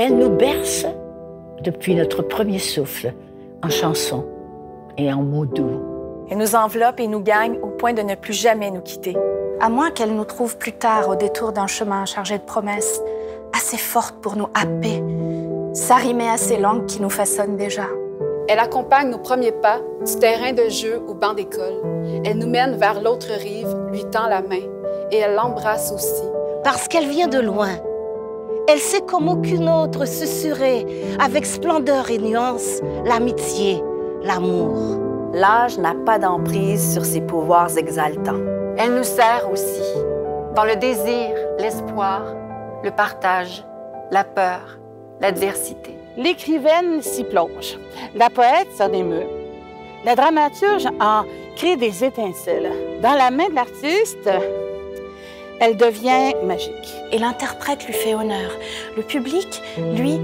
Elle nous berce depuis notre premier souffle, en chansons et en mots doux. Elle nous enveloppe et nous gagne au point de ne plus jamais nous quitter. À moins qu'elle nous trouve plus tard au détour d'un chemin chargé de promesses, assez fortes pour nous happer, s'arrimer à ces langues qui nous façonnent déjà. Elle accompagne nos premiers pas du terrain de jeu au banc d'école. Elle nous mène vers l'autre rive, lui tend la main, et elle l'embrasse aussi. Parce qu'elle vient de loin. Elle sait comme aucune autre susurrer, avec splendeur et nuance, l'amitié, l'amour. L'âge n'a pas d'emprise sur ses pouvoirs exaltants. Elle nous sert aussi, dans le désir, l'espoir, le partage, la peur, l'adversité. L'écrivaine s'y plonge, la poète s'en émeut, la dramaturge en crée des étincelles. Dans la main de l'artiste, elle devient magique. Et l'interprète lui fait honneur. Le public, lui,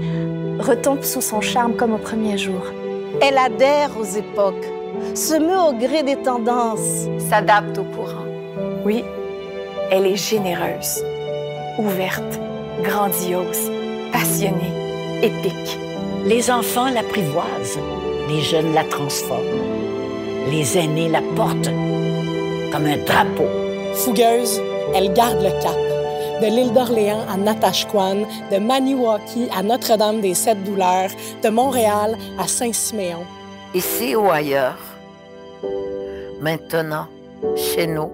retombe sous son charme comme au premier jour. Elle adhère aux époques, se meut au gré des tendances, s'adapte au courant. Oui, elle est généreuse, ouverte, grandiose, passionnée, épique. Les enfants l'apprivoisent, les jeunes la transforment. Les aînés la portent comme un drapeau. Fougueuse, elle garde le cap. De l'île d'Orléans à Natashquan, de Maniwaki à Notre-Dame-des-Sept-Douleurs, de Montréal à Saint-Siméon. Ici ou ailleurs, maintenant, chez nous,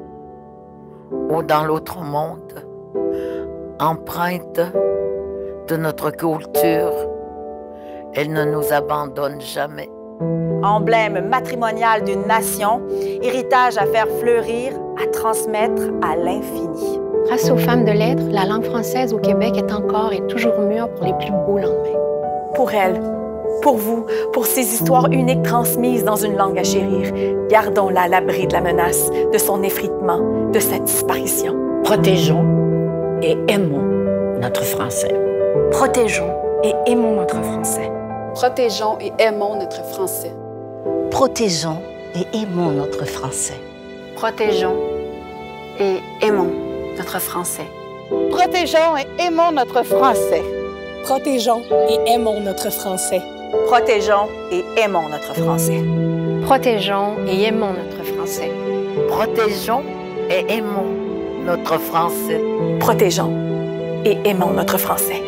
ou dans l'autre monde, empreinte de notre culture, elle ne nous abandonne jamais. Emblème matrimonial d'une nation, héritage à faire fleurir, à transmettre à l'infini. Grâce aux femmes de lettres, la langue française au Québec est encore et toujours mûre pour les plus beaux lendemains. Pour elle, pour vous, pour ces histoires uniques transmises dans une langue à chérir, gardons-la à l'abri de la menace, de son effritement, de sa disparition. Protégeons et aimons notre français. Protégeons et aimons notre français. Protégeons et aimons notre français. Protégeons et aimons notre français. Protégeons et aimons notre français. Protégeons et aimons notre français. Protégeons et aimons notre français. Protégeons et aimons notre français. Protégeons et aimons notre français. Protégeons et aimons notre français. Protégeons et aimons notre français.